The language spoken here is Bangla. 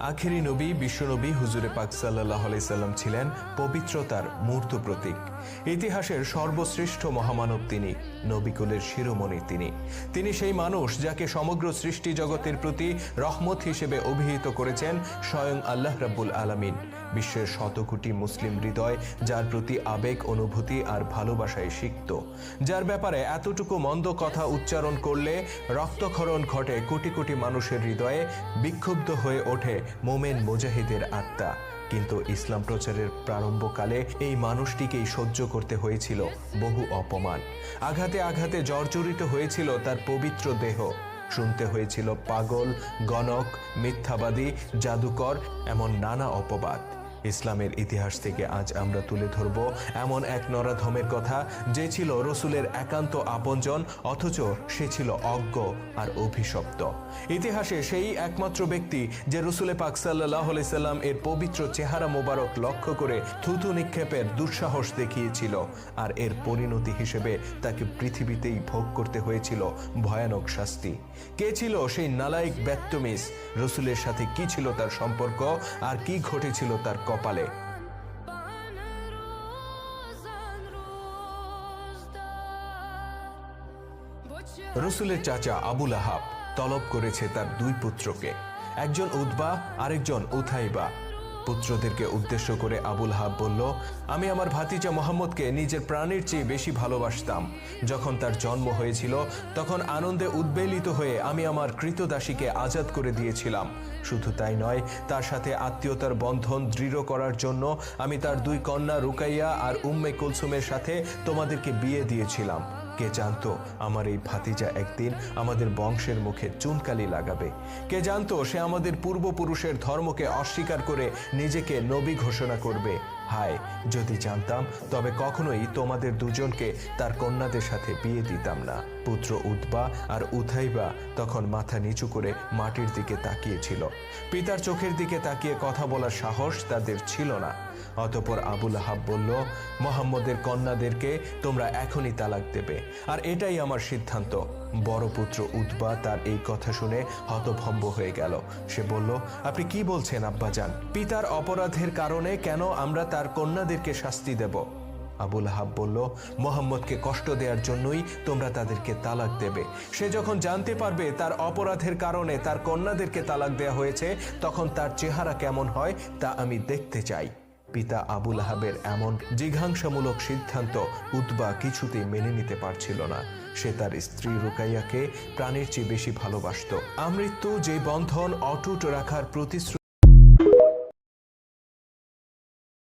আখেরি নবী বিশ্বনবী হুজুরে পাক সাল্লাল্লাহু আলাইহি সাল্লাম ছিলেন পবিত্রতার মূর্ত প্রতীক। ইতিহাসের সর্বশ্রেষ্ঠ মহামানব তিনি, নবীকুলের শিরোমণি তিনি সেই মানুষ যাকে সমগ্র সৃষ্টি জগতের প্রতি রহমত হিসেবে অভিহিত করেছেন স্বয়ং আল্লাহ রাব্বুল আলামিন। বিশ্বের শত কোটি মুসলিম হৃদয় যার প্রতি আবেগ, অনুভূতি আর ভালোবাসায় সিক্ত, যার ব্যাপারে এতটুকু মন্দ কথা উচ্চারণ করলে রক্তক্ষরণ ঘটে কোটি কোটি মানুষের হৃদয়ে, বিক্ষুব্ধ হয়ে ওঠে মোমেন মুজাহিদের আত্মা। কিন্তু ইসলাম প্রচারের প্রারম্ভকালে এই মানুষটিকেই সহ্য করতে হয়েছিল বহু অপমান, আঘাতে আঘাতে জর্জরিত হয়েছিল তার পবিত্র দেহ, শুনতে হয়েছিল পাগল, গণক, মিথ্যাবাদী, জাদুকর এমন নানা অপবাদ। ইসলামের ইতিহাস থেকে আজ আমরা তুলে ধরব এমন এক নরাধমের কথা, যে ছিল রসুলের একান্ত আপনজন, অথচ সে ছিল অজ্ঞ আর অভিশপ্ত। ইতিহাসে সেই একমাত্র ব্যক্তি যে রসুলে পাক সাল্লাল্লাহু আলাইহি সাল্লাম এর পবিত্র চেহারা মোবারক লক্ষ্য করে থুতু নিক্ষেপের দুঃসাহস দেখিয়েছিল, আর এর পরিণতি হিসেবে তাকে পৃথিবীতেই ভোগ করতে হয়েছিল ভয়ানক শাস্তি। কে ছিল সেই নালায়েক ব্যত্যমিস? রসুলের সাথে কি ছিল তার সম্পর্ক, আর কি ঘটেছিল তার কপালে? রসুলের চাচা আবু লাহাব তলব করেছে তার দুই পুত্রকে, একজন উতবা, আরেকজন উথাইবা। পুত্রদেরকে উদ্দেশ্য করে আবু লাহাব বলল, আমি আমার ভাতিজা মোহাম্মদকে নিজের প্রাণের চেয়ে বেশি ভালোবাসতাম। যখন তার জন্ম হয়েছিল তখন আনন্দে উদ্বেলিত হয়ে আমি আমার কৃতদাসীকে আজাদ করে দিয়েছিলাম। শুধু তাই নয়, তার সাথে আত্মীয়তার বন্ধন দৃঢ় করার জন্য আমি তার দুই কন্যা রুকাইয়া আর উম্মে কুলসুমের সাথে তোমাদেরকে বিয়ে দিয়েছিলাম। কে জানতো আমার এই ভাতিজা একদিন আমাদের বংশের মুখে চুনকালি লাগাবে? কে জানতো সে আমাদের পূর্বপুরুষের ধর্মকে অস্বীকার করে নিজেকে নবী ঘোষণা করবে? হায়, যদি জানতাম তবে কখনোই তোমাদের দুজনকে তার কন্যাদের সাথে বিয়ে দিতাম না। পুত্র উতবা আর উথাইবা তখন মাথা নিচু করে মাটির দিকে তাকিয়েছিল। পিতার চোখের দিকে তাকিয়ে কথা বলার সাহস তাদের ছিল না। অতঃপর আবু লাহাব বলল, মুহাম্মদের কন্যাদেরকে তোমরা এখনই তালাক দেবে, আর এটাই আমার সিদ্ধান্ত। বড় পুত্র উতবা তার এই কথা শুনে হতভম্ব হয়ে গেল। সে বলল, আপনি কি বলছেন আব্বাজান? পিতার অপরাধের কারণে কেন আমরা তার কন্যাদেরকে শাস্তি দেব? আবু লাহাব বলল, মুহাম্মদকে কষ্ট দেওয়ার জন্যই তোমরা তাদেরকে তালাক দেবে। সে যখন জানতে পারবে তার অপরাধের কারণে তার কন্যাদেরকে তালাক দেওয়া হয়েছে, তখন তার চেহারা কেমন হয় তা আমি দেখতে চাই। পিতা আবু লাহাবের এমন জিঘাংসামূলক সিদ্ধান্ত উতবা কিছুতেই মেনে নিতে পারছিল না। সে তার স্ত্রী রুকাইয়াকে প্রাণের চেয়ে বেশি ভালোবাসত। আমৃত্যু যে বন্ধন অটুট রাখার প্রতিশ্রুতি